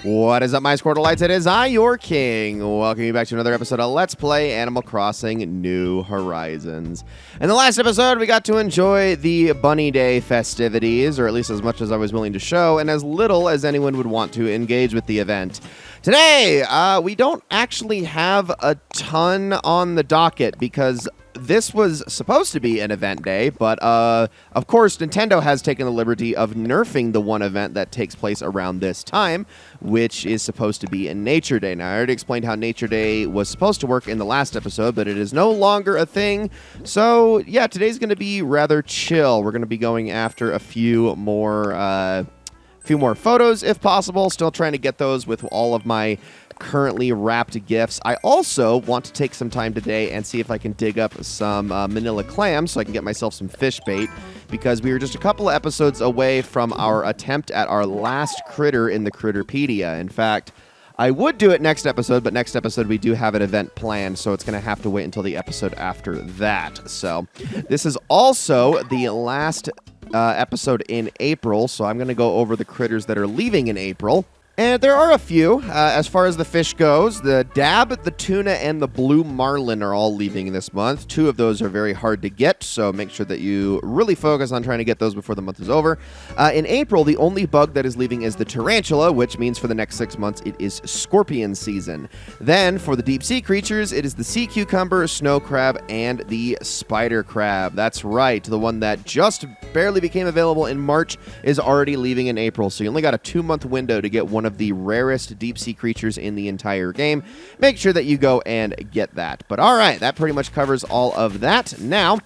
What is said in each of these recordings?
What is up, my Squirtleites? It is I, your king. Welcome you back to another episode of Let's Play Animal Crossing New Horizons. In the last episode, we got to enjoy the Bunny Day festivities, or at least as much as I was willing to show, and as little as anyone would want to engage with the event. Today, we don't actually have a ton on the docket because this was supposed to be an event day, but of course, Nintendo has taken the liberty of nerfing the one event that takes place around this time, which is supposed to be a Nature Day. Now, I already explained how Nature Day was supposed to work in the last episode, but it is no longer a thing. So, yeah, today's going to be rather chill. We're going to be going after a few more photos, if possible. Still trying to get those with all of my currently wrapped gifts. I also want to take some time today and see if I can dig up some manila clams so I can get myself some fish bait, because we were just a couple of episodes away from our attempt at our last critter in the Critterpedia. In fact, I would do it next episode, but next episode we do have an event planned, so it's going to have to wait until the episode after that. So this is also the last episode in April, so I'm going to go over the critters that are leaving in April. And there are a few. As far as the fish goes, the dab, the tuna, and the blue marlin are all leaving this month. Two of those are very hard to get, so make sure that you really focus on trying to get those before the month is over. In April, the only bug that is leaving is the tarantula, which means for the next 6 months it is scorpion season. Then, for the deep sea creatures, it is the sea cucumber, snow crab, and the spider crab. That's right, the one that just barely became available in March is already leaving in April, so you only got a 2-month window to get one of the rarest deep sea creatures in the entire game. Make sure that you go and get that. But all right, that pretty much covers all of that. Now,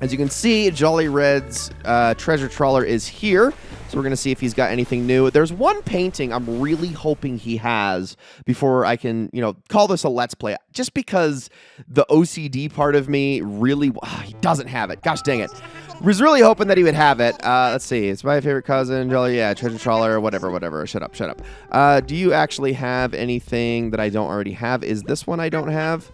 as you can see, Jolly Red's treasure trawler is here. So we're going to see if he's got anything new. There's one painting I'm really hoping he has before I can, call this a Let's Play. Just because the OCD part of me really... he doesn't have it. Gosh dang it. Was really hoping that he would have it. Let's see. It's my favorite cousin, Jolly. Yeah, treasure trawler, whatever. Shut up. Do you actually have anything that I don't already have? Is this one I don't have?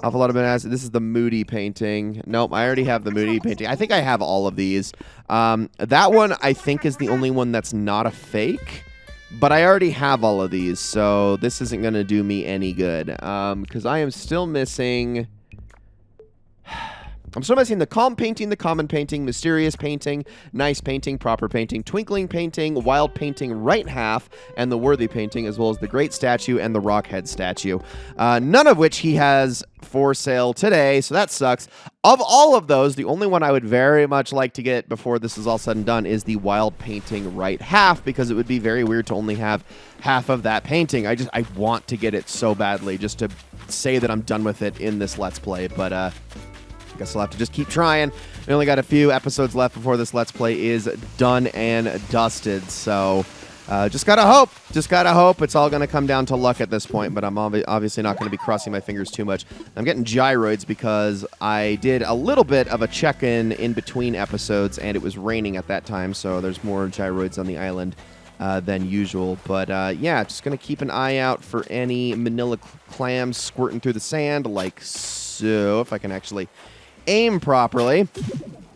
Awful lot of bananas. This is the Moody painting. Nope, I already have the Moody painting. I think I have all of these. That one, I think, is the only one that's not a fake. But I already have all of these, so this isn't going to do me any good. Because I am still missing... I'm still missing the calm painting, the common painting, mysterious painting, nice painting, proper painting, twinkling painting, wild painting, right half, and the worthy painting, as well as the great statue and the rockhead statue. None of which he has for sale today, so that sucks. Of all of those, the only one I would very much like to get before this is all said and done is the wild painting right half, because it would be very weird to only have half of that painting. I want to get it so badly just to say that I'm done with it in this Let's Play, but guess I'll have to just keep trying. We only got a few episodes left before this Let's Play is done and dusted, so just gotta hope it's all gonna come down to luck at this point, but I'm obviously not gonna be crossing my fingers too much. I'm getting gyroids because I did a little bit of a check-in in between episodes, and it was raining at that time, so there's more gyroids on the island than usual. But yeah, just gonna keep an eye out for any manila clams squirting through the sand, like so, if I can actually aim properly.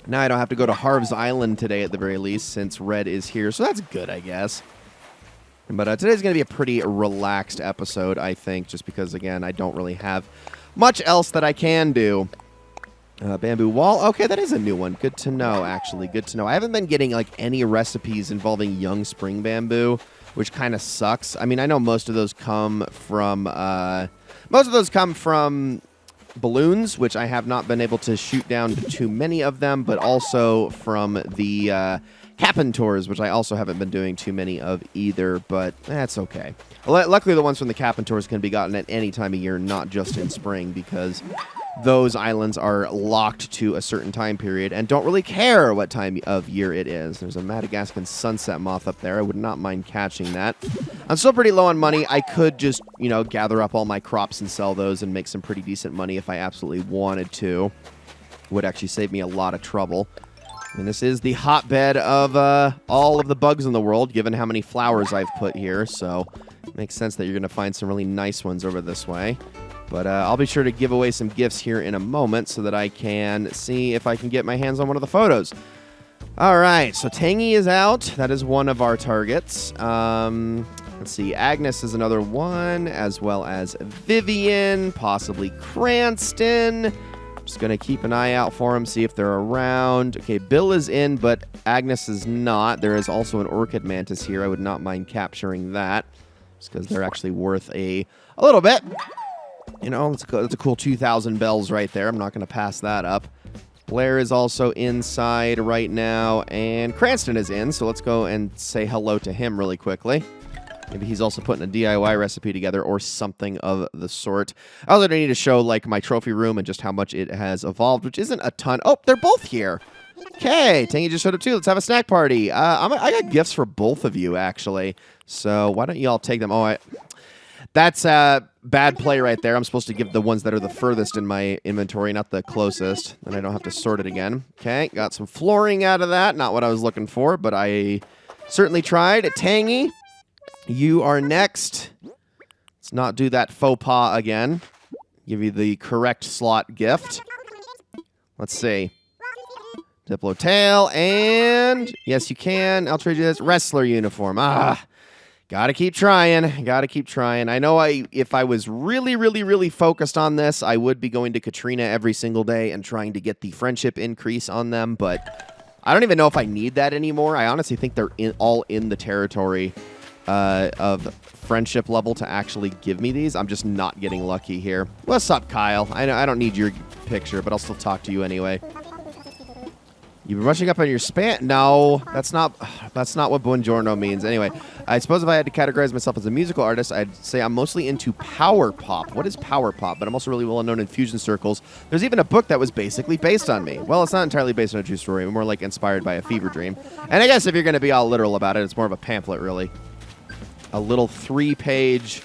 Now I don't have to go to Harv's Island today at the very least, since Red is here, so that's good, I guess. But today's going to be a pretty relaxed episode, I think, just because, again, I don't really have much else that I can do. Bamboo wall. Okay, that is a new one. Good to know, actually. Good to know. I haven't been getting, any recipes involving young spring bamboo, which kind of sucks. I mean, I know most of those come from... balloons, which I have not been able to shoot down too many of them, but also from the Capentors, which I also haven't been doing too many of either, but that's okay. Luckily, the ones from the Capentors can be gotten at any time of year, not just in spring, because those islands are locked to a certain time period and don't really care what time of year it is. There's a Madagascan sunset moth up there. I would not mind catching that. I'm still pretty low on money. I could just, gather up all my crops and sell those and make some pretty decent money if I absolutely wanted to. Would actually save me a lot of trouble. And this is the hotbed of all of the bugs in the world, given how many flowers I've put here. So it makes sense that you're going to find some really nice ones over this way. But I'll be sure to give away some gifts here in a moment so that I can see if I can get my hands on one of the photos. All right, so Tangy is out. That is one of our targets. Let's see. Agnes is another one, as well as Vivian, possibly Cranston. Just going to keep an eye out for them, see if they're around. Okay, Bill is in, but Agnes is not. There is also an Orchid Mantis here. I would not mind capturing that, just because they're actually worth a little bit. You know, that's a cool 2,000 bells right there. I'm not going to pass that up. Blair is also inside right now, and Cranston is in, so let's go and say hello to him really quickly. Maybe he's also putting a DIY recipe together or something of the sort. I also need to show like my trophy room and just how much it has evolved, which isn't a ton. Oh, they're both here. Okay, Tangy just showed up too. Let's have a snack party. I got gifts for both of you, actually. So why don't you all take them? Oh, that's bad play right there. I'm supposed to give the ones that are the furthest in my inventory, not the closest. Then I don't have to sort it again. Okay, got some flooring out of that. Not what I was looking for, but I certainly tried. Tangy, you are next. Let's not do that faux pas again. Give you the correct slot gift. Let's see. Diplo tail, and yes, you can. I'll trade you this wrestler uniform. Gotta keep trying. Gotta keep trying. I know if I was really, really, really focused on this, I would be going to Katrina every single day and trying to get the friendship increase on them, but I don't even know if I need that anymore. I honestly think they're all in the territory of friendship level to actually give me these. I'm just not getting lucky here. What's up, Kyle? I don't need your picture, but I'll still talk to you anyway. You've been rushing up on your spam? No, that's not what buongiorno means. Anyway, I suppose if I had to categorize myself as a musical artist, I'd say I'm mostly into power pop. What is power pop? But I'm also really well known in fusion circles. There's even a book that was basically based on me. Well, it's not entirely based on a true story. More like inspired by a fever dream. And I guess if you're going to be all literal about it, it's more of a pamphlet, really. A little 3-page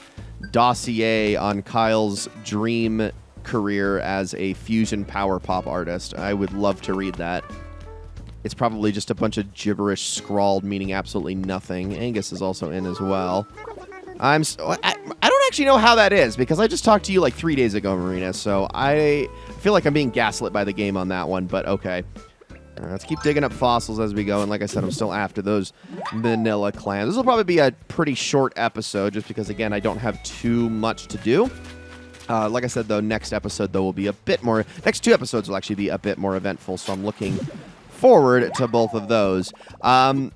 dossier on Kyle's dream career as a fusion power pop artist. I would love to read that. It's probably just a bunch of gibberish scrawled, meaning absolutely nothing. Angus is also in as well. I don't actually know how that is, because I just talked to you like 3 days ago, Marina, so I feel like I'm being gaslit by the game on that one, but okay. Let's keep digging up fossils as we go, and like I said, I'm still after those vanilla clams. This will probably be a pretty short episode, just because, again, I don't have too much to do. Like I said, though, next episode, though, will be a bit more... Next 2 episodes will actually be a bit more eventful, so I'm looking forward to both of those. I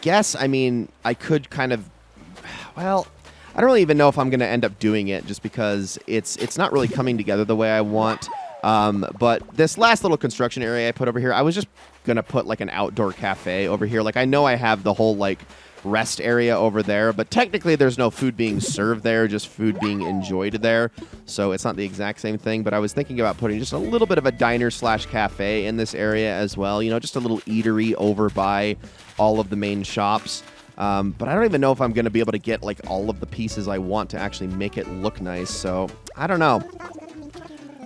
guess, I mean, I could kind of... Well, I don't really even know if I'm going to end up doing it, just because it's not really coming together the way I want. But this last little construction area I put over here, I was just going to put like an outdoor cafe over here. Like, I know I have the whole like rest area over there, but technically there's no food being served there, just food being enjoyed there. So it's not the exact same thing, but I was thinking about putting just a little bit of a diner slash cafe in this area as well. You know, just a little eatery over by all of the main shops. But I don't even know if I'm going to be able to get like all of the pieces I want to actually make it look nice. So I don't know.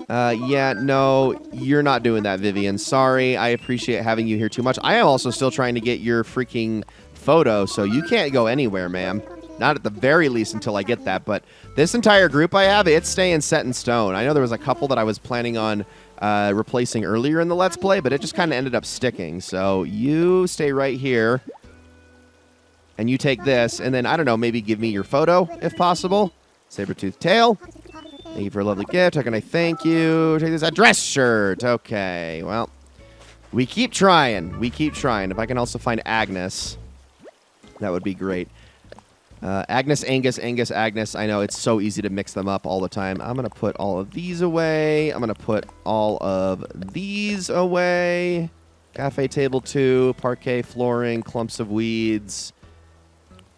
Yeah, no, you're not doing that, Vivian. Sorry, I appreciate having you here too much. I am also still trying to get your freaking photo, so you can't go anywhere, ma'am. Not at the very least until I get that, but this entire group I have, it's staying set in stone. I know there was a couple that I was planning on replacing earlier in the Let's Play, but it just kind of ended up sticking. So you stay right here, and you take this, and then, I don't know, maybe give me your photo, if possible. Saber-tooth tail. Thank you for a lovely gift. How can I thank you? Take this. A dress shirt. Okay, well, we keep trying. We keep trying. If I can also find Agnes, that would be great. Agnes, Angus, Angus, Agnes. I know it's so easy to mix them up all the time. I'm going to put all of these away. I'm going to put all of these away. Cafe table 2, parquet flooring, clumps of weeds.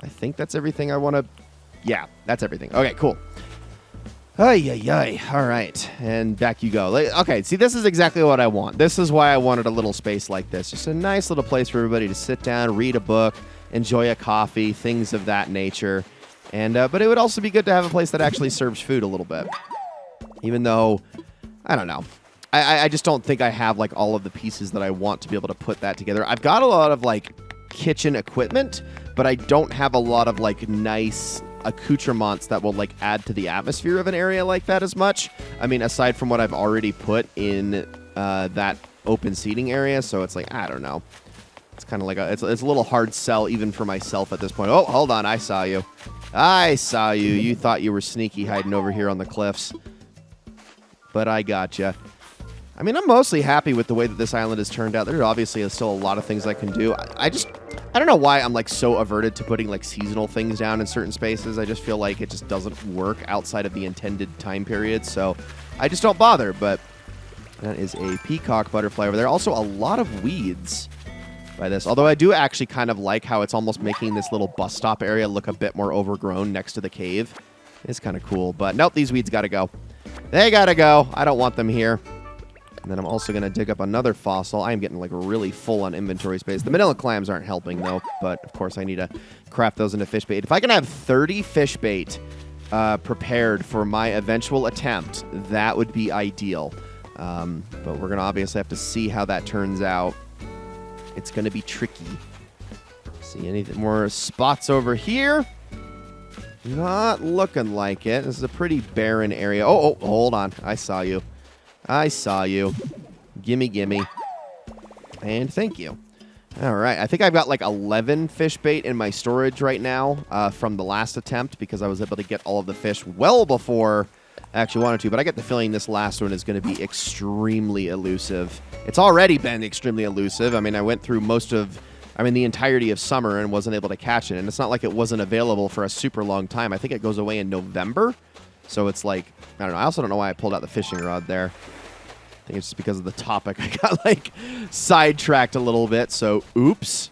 I think that's everything I want to... Yeah, that's everything. Okay, cool. Ay, ay, ay. All right. And back you go. Okay, see, this is exactly what I want. This is why I wanted a little space like this. Just a nice little place for everybody to sit down, read a book, enjoy a coffee, things of that nature. And but it would also be good to have a place that actually serves food a little bit. Even though, I don't know. I just don't think I have, like, all of the pieces that I want to be able to put that together. I've got a lot of, like, kitchen equipment, but I don't have a lot of, like, nice accoutrements that will like add to the atmosphere of an area like that as much. I mean, aside from what I've already put in that open seating area, so it's like, I don't know. It's kind of like it's a little hard sell even for myself at this point. Oh, hold on. I saw you. I saw you. You thought you were sneaky hiding over here on the cliffs. But I gotcha. I mean, I'm mostly happy with the way that this island has turned out. There obviously is still a lot of things I can do. I don't know why I'm like so averted to putting like seasonal things down in certain spaces. I just feel like it just doesn't work outside of the intended time period. So I just don't bother. But that is a peacock butterfly over there. Also, a lot of weeds by this. Although I do actually kind of like how it's almost making this little bus stop area look a bit more overgrown next to the cave. It's kind of cool. But nope, these weeds got to go. They got to go. I don't want them here. And then I'm also going to dig up another fossil. I am getting like really full on inventory space. The manila clams aren't helping though, but of course I need to craft those into fish bait. If I can have 30 fish bait prepared for my eventual attempt, that would be ideal. But we're going to obviously have to see how that turns out. It's going to be tricky. See anything more spots over here? Not looking like it. This is a pretty barren area. Oh, hold on. I saw you. I saw you. Gimme, gimme. And thank you. All right. I think I've got like 11 fish bait in my storage right now from the last attempt because I was able to get all of the fish well before I actually wanted to. But I get the feeling this last one is going to be extremely elusive. It's already been extremely elusive. I mean, I went through the entirety of summer and wasn't able to catch it. And it's not like it wasn't available for a super long time. I think it goes away in November. So it's like, I don't know. I also don't know why I pulled out the fishing rod there. I think it's just because of the topic. I got like sidetracked a little bit, so oops.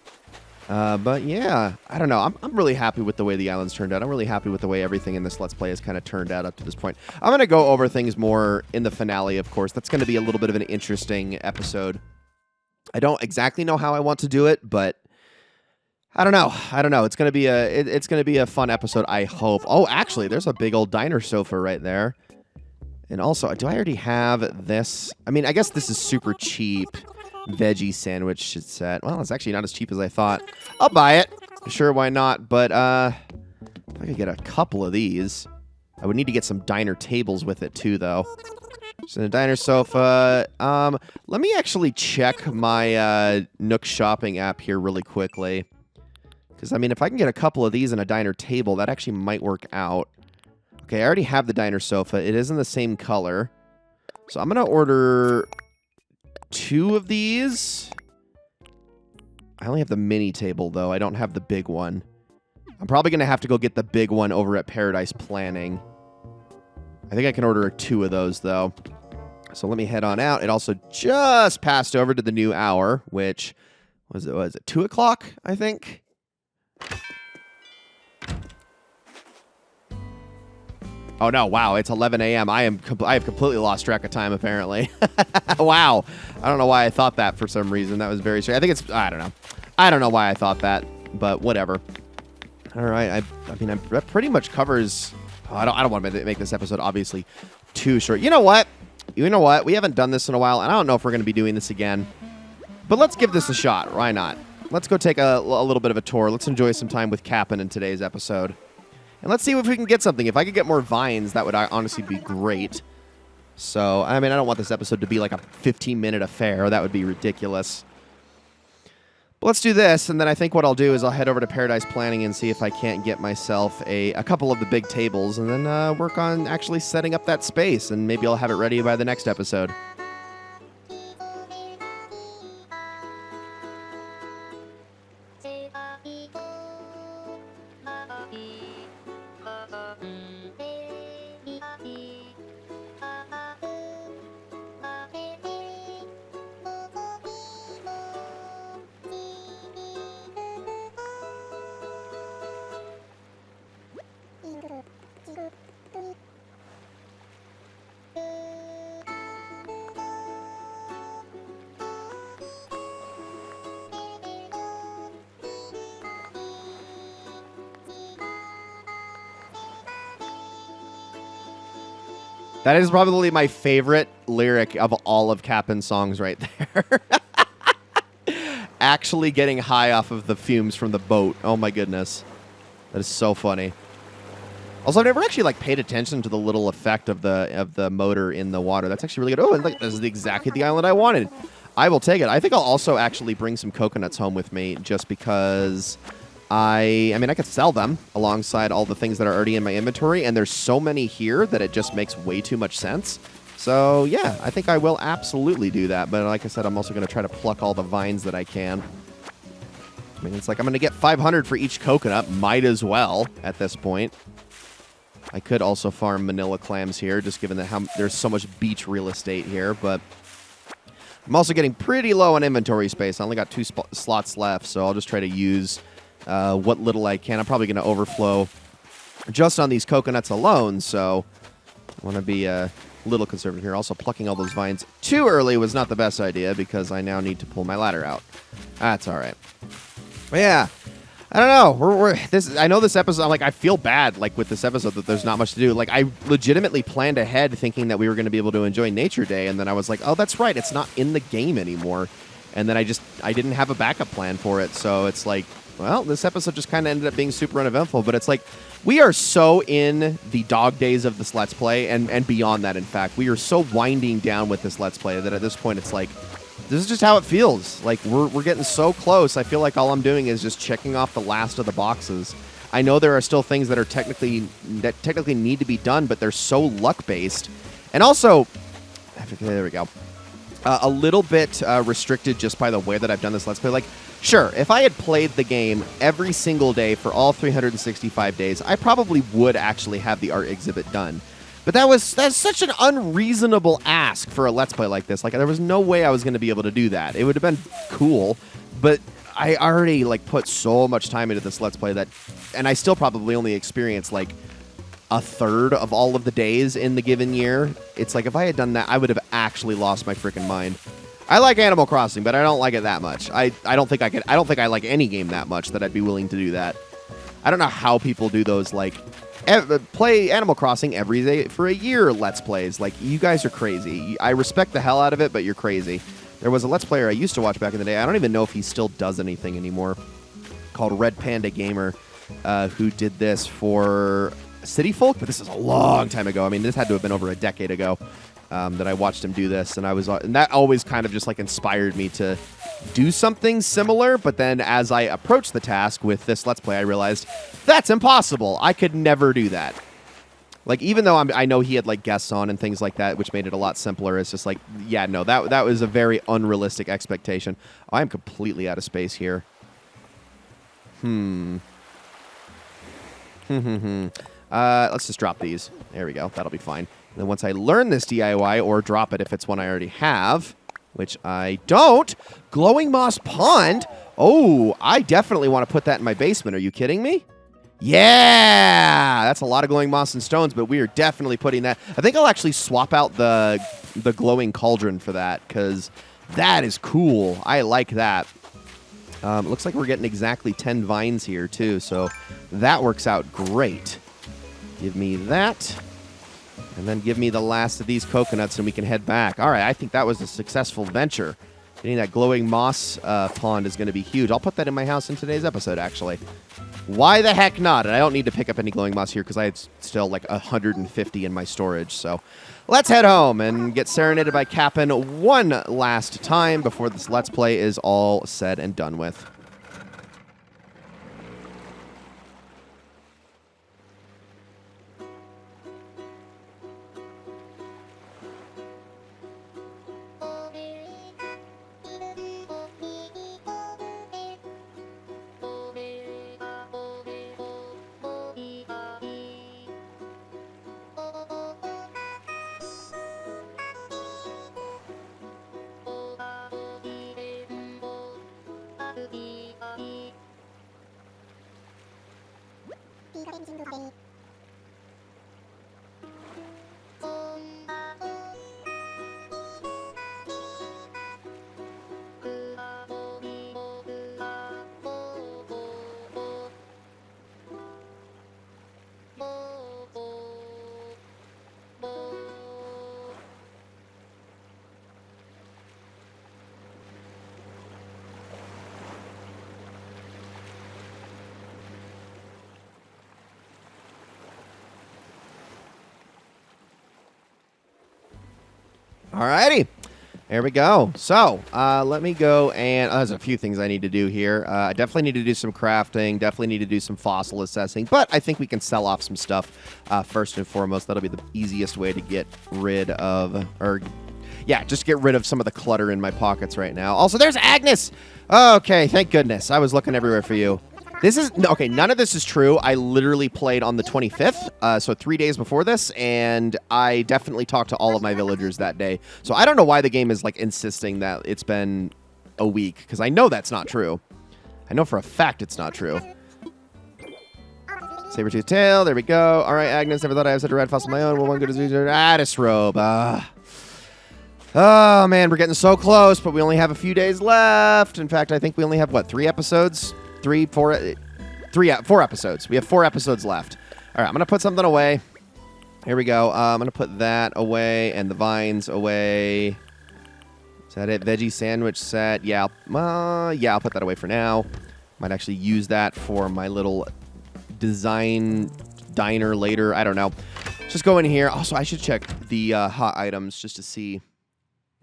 But yeah, I don't know. I'm really happy with the way the island's turned out. I'm really happy with the way everything in this Let's Play has kind of turned out up to this point. I'm going to go over things more in the finale, of course. That's going to be a little bit of an interesting episode. I don't exactly know how I want to do it, but I don't know. It's going to be a fun episode, I hope. Oh, actually, there's a big old diner sofa right there. And also, do I already have this? I mean, I guess this is super cheap. Veggie sandwich set. Well, it's actually not as cheap as I thought. I'll buy it. Sure, why not? But if I could get a couple of these, I would need to get some diner tables with it too, though. Just in a diner sofa. Let me actually check my Nook shopping app here really quickly. Because, I mean, if I can get a couple of these in a diner table, that actually might work out. Okay, I already have the diner sofa. It is in the same color. So I'm going to order 2 of these. I only have the mini table, though. I don't have the big one. I'm probably going to have to go get the big one over at Paradise Planning. I think I can order 2 of those, though. So let me head on out. It also just passed over to the new hour, which was it 2 o'clock, I think? Oh, no. Wow. It's 11 a.m. I have completely lost track of time, apparently. Wow. I don't know why I thought that for some reason. That was very strange. I think it's... I don't know. I don't know why I thought that, but whatever. All right. I mean, that pretty much covers... Oh, I don't want to make this episode, obviously, too short. You know what? We haven't done this in a while, and I don't know if we're going to be doing this again. But let's give this a shot. Why not? Let's go take a little bit of a tour. Let's enjoy some time with Cap'n in today's episode. And let's see if we can get something. If I could get more vines, that would honestly be great. So, I mean, I don't want this episode to be like a 15-minute affair. That would be ridiculous. But let's do this, and then I think what I'll do is I'll head over to Paradise Planning and see if I can't get myself a couple of the big tables, and then work on actually setting up that space, and maybe I'll have it ready by the next episode. That is probably my favorite lyric of all of Cap'n's songs right there. Actually getting high off of the fumes from the boat. Oh my goodness. That is so funny. Also, I've never actually paid attention to the little effect of the motor in the water. That's actually really good. Oh, and this is exactly the island I wanted. I will take it. I think I'll also actually bring some coconuts home with me just because I mean, I could sell them alongside all the things that are already in my inventory, and there's so many here that it just makes way too much sense. So, yeah, I think I will absolutely do that. But like I said, I'm also going to try to pluck all the vines that I can. I mean, it's like I'm going to get 500 for each coconut. Might as well at this point. I could also farm manila clams here, just given that there's so much beach real estate here. But I'm also getting pretty low on inventory space. I only got 2 slots left, so I'll just try to use what little I can. I'm probably going to overflow just on these coconuts alone, so I want to be a little conservative here. Also, plucking all those vines too early was not the best idea because I now need to pull my ladder out. That's all right. But yeah, I don't know. I know this episode. I feel bad with this episode that there's not much to do. I legitimately planned ahead thinking that we were going to be able to enjoy Nature Day, and then I was like, oh, that's right, it's not in the game anymore. And then I didn't have a backup plan for it, so it's like, well, this episode just kind of ended up being super uneventful. But it's like we are so in the dog days of this Let's Play, and beyond that, in fact, we are so winding down with this Let's Play that at this point it's like, this is just how it feels. We're getting so close. I feel like all I'm doing is just checking off the last of the boxes. I know there are still things that technically need to be done, but they're so luck based, and also, there we go, a little bit restricted just by the way that I've done this Let's Play. Sure, if I had played the game every single day for all 365 days, I probably would actually have the art exhibit done. But that's such an unreasonable ask for a Let's Play like this. There was no way I was going to be able to do that. It would have been cool, but I already put so much time into this Let's Play and I still probably only experienced a third of all of the days in the given year. It's if I had done that, I would have actually lost my freaking mind. I like Animal Crossing, but I don't like it that much. I don't think I like any game that much that I'd be willing to do that. I don't know how people do those play Animal Crossing every day for a year Let's Plays. You guys are crazy. I respect the hell out of it, but you're crazy. There was a Let's Player I used to watch back in the day. I don't even know if he still does anything anymore, called Red Panda Gamer, who did this for City Folk, but this is a long time ago. I mean, this had to have been over a decade ago that I watched him do this, and that always kind of just inspired me to do something similar. But then as I approached the task with this Let's Play, I realized that's impossible. I could never do that. Even though I know he had guests on and things like that, which made it a lot simpler, it's just yeah, no, that was a very unrealistic expectation. Oh, I'm completely out of space here. Let's just drop these. There we go. That'll be fine. And then once I learn this DIY, or drop it if it's one I already have, which I don't, Glowing Moss Pond. Oh, I definitely want to put that in my basement. Are you kidding me? Yeah! That's a lot of glowing moss and stones, but we are definitely putting that. I think I'll actually swap out the glowing cauldron for that, because that is cool. I like that. It looks like we're getting exactly 10 vines here, too, so that works out great. Give me that. And then give me the last of these coconuts and we can head back. All right, I think that was a successful venture. Getting that glowing moss pond is going to be huge. I'll put that in my house in today's episode, actually. Why the heck not? And I don't need to pick up any glowing moss here because I had still 150 in my storage. So let's head home and get serenaded by Cap'n one last time before this Let's Play is all said and done with. Alrighty. There we go. So, let me go and there's a few things I need to do here. I definitely need to do some crafting, definitely need to do some fossil assessing, but I think we can sell off some stuff first and foremost. That'll be the easiest way to get rid of, just get rid of some of the clutter in my pockets right now. Also, there's Agnes! Okay, thank goodness. I was looking everywhere for you. Okay, none of this is true. I literally played on the 25th, so 3 days before this, and I definitely talked to all of my villagers that day. So I don't know why the game is, like, insisting that it's been a week, because I know that's not true. I know for a fact it's not true. Saber-tooth tail, there we go. All right, Agnes, never thought I have such a red fossil of my own. Well, one good as Addis robe. Oh, man, we're getting so close, but we only have a few days left. In fact, I think we only have, what, 3 episodes? 4 episodes. We have 4 episodes left. All right, I'm going to put something away. Here we go. I'm going to put that away and the vines away. Is that it? Veggie sandwich set. Yeah, I'll put that away for now. Might actually use that for my little design diner later. I don't know. Just go in here. Also, I should check the hot items just to see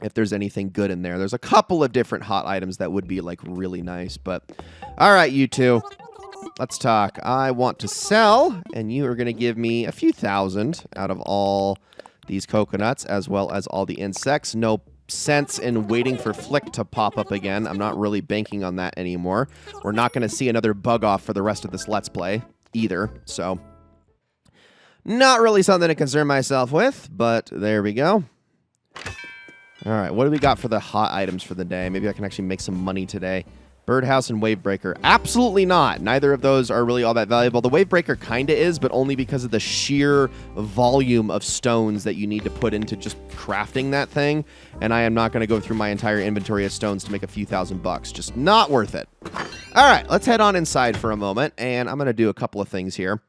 if there's anything good in there. There's a couple of different hot items that would be, like, really nice, but all right, you two, let's talk. I want to sell, and you are going to give me a few thousand out of all these coconuts, as well as all the insects. No sense in waiting for Flick to pop up again. I'm not really banking on that anymore. We're not going to see another bug off for the rest of this Let's Play either, so not really something to concern myself with, but there we go. All right, what do we got for the hot items for the day? Maybe I can actually make some money today. Birdhouse and Wavebreaker. Absolutely not. Neither of those are really all that valuable. The Wavebreaker kind of is, but only because of the sheer volume of stones that you need to put into just crafting that thing. And I am not going to go through my entire inventory of stones to make a few $1,000. Just not worth it. All right, let's head on inside for a moment, and I'm going to do a couple of things here.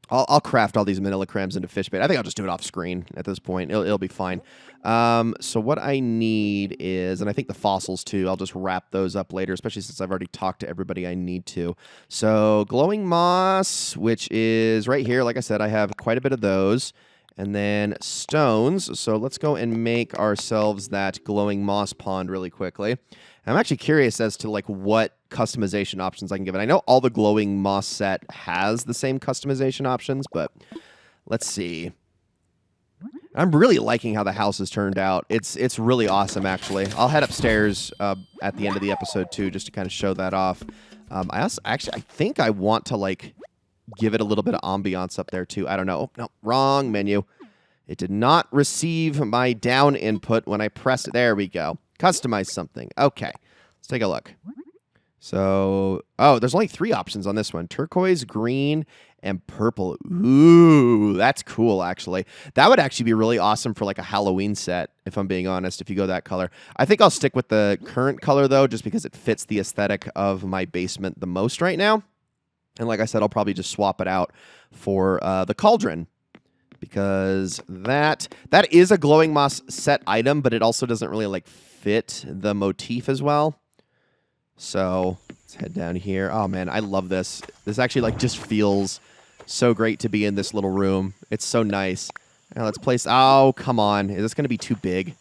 I'll craft all these manila crabs into fish bait. I think I'll just do it off screen at this point. It'll be fine. So what I need is, and I think the fossils too, I'll just wrap those up later, especially since I've already talked to everybody I need to. So glowing moss, which is right here. Like I said, I have quite a bit of those. And then stones. So let's go and make ourselves that glowing moss pond really quickly. I'm actually curious as to, like, what customization options I can give it. I know all the glowing moss set has the same customization options, but let's see. I'm really liking how the house has turned out. It's really awesome, actually. I'll head upstairs at the end of the episode, too, just to kind of show that off. I think I want to, like, give it a little bit of ambiance up there, too. I don't know. Oh, no, wrong menu. It did not receive my down input when I pressed it. There we go. Customize something. Okay, let's take a look. So, there's only 3 options on this one. Turquoise, green, and purple. Ooh, that's cool, actually. That would actually be really awesome for, like, a Halloween set, if I'm being honest, if you go that color. I think I'll stick with the current color, though, just because it fits the aesthetic of my basement the most right now. And like I said, I'll probably just swap it out for the cauldron, because that is a glowing moss set item, but it also doesn't really, like, fit the motif as well. So let's head down here. Oh man, I love this. This actually, like, just feels so great to be in this little room. It's so nice. Now let's place. Oh, come on. Is this going to be too big?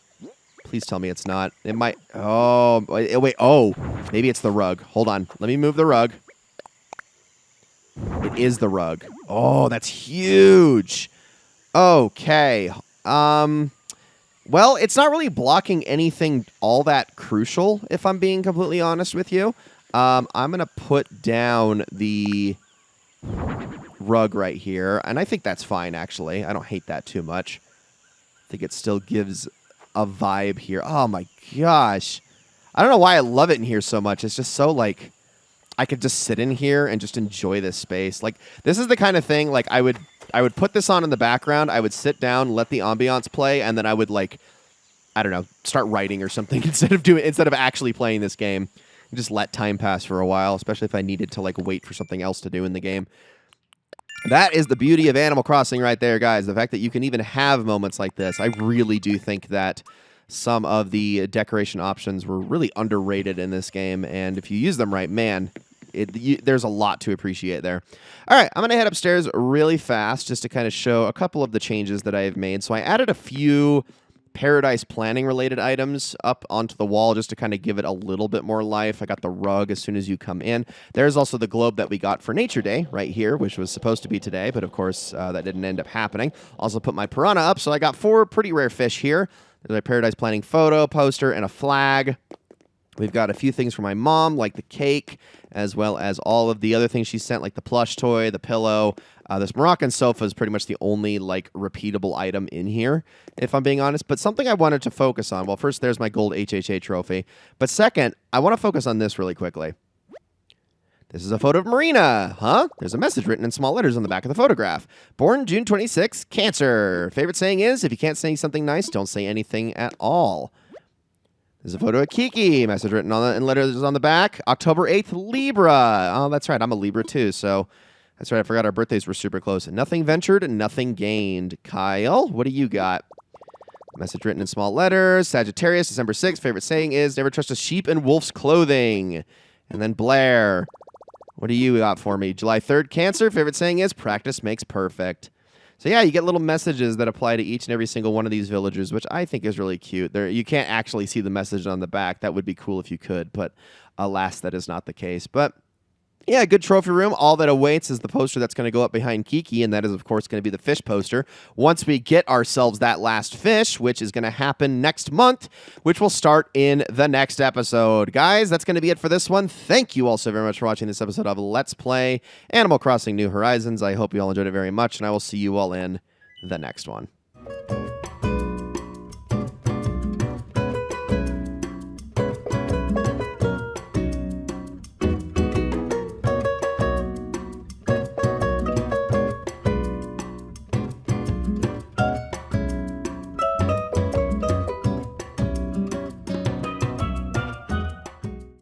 Please tell me it's not. It might. Oh, wait. Oh, maybe it's the rug. Hold on. Let me move the rug. It is the rug. Oh, that's huge. Okay. Well, it's not really blocking anything all that crucial, if I'm being completely honest with you. I'm going to put down the rug right here, and I think that's fine, actually. I don't hate that too much. I think it still gives a vibe here. Oh, my gosh. I don't know why I love it in here so much. It's just so, like, I could just sit in here and just enjoy this space. Like, this is the kind of thing, like, I would put this on in the background, I would sit down, let the ambiance play, and then I would, like, I don't know, start writing or something instead of actually playing this game. Just let time pass for a while, especially if I needed to, like, wait for something else to do in the game. That is the beauty of Animal Crossing right there, guys. The fact that you can even have moments like this. I really do think that some of the decoration options were really underrated in this game, and if you use them right, man, there's a lot to appreciate there. All right, I'm going to head upstairs really fast just to kind of show a couple of the changes that I have made. So I added a few Paradise Planning related items up onto the wall just to kind of give it a little bit more life. I got the rug as soon as you come in. There's also the globe that we got for Nature Day right here, which was supposed to be today, but of course that didn't end up happening. Also put my piranha up, so I got 4 pretty rare fish here. There's a Paradise Planning photo, poster, and a flag. We've got a few things for my mom, like the cake, as well as all of the other things she sent, like the plush toy, the pillow. This Moroccan sofa is pretty much the only, like, repeatable item in here, if I'm being honest. But something I wanted to focus on, well, first, there's my gold HHA trophy. But second, I want to focus on this really quickly. This is a photo of Marina, huh? There's a message written in small letters on the back of the photograph. Born June 26, Cancer. Favorite saying is, if you can't say something nice, don't say anything at all. There's a photo of Kiki, message written in letters on the back. October 8th, Libra. Oh, that's right. I'm a Libra too, so that's right. I forgot our birthdays were super close. Nothing ventured, nothing gained. Kyle, what do you got? Message written in small letters. Sagittarius, December 6th. Favorite saying is, never trust a sheep in wolf's clothing. And then Blair, what do you got for me? July 3rd, Cancer. Favorite saying is, practice makes perfect. So yeah, you get little messages that apply to each and every single one of these villagers, which I think is really cute. You can't actually see the message on the back. That would be cool if you could, but alas, that is not the case. But yeah, good trophy room. All that awaits is the poster that's going to go up behind Kiki, and that is, of course, going to be the fish poster. Once we get ourselves that last fish, which is going to happen next month, which will start in the next episode. Guys, that's going to be it for this one. Thank you all so very much for watching this episode of Let's Play Animal Crossing New Horizons. I hope you all enjoyed it very much, and I will see you all in the next one.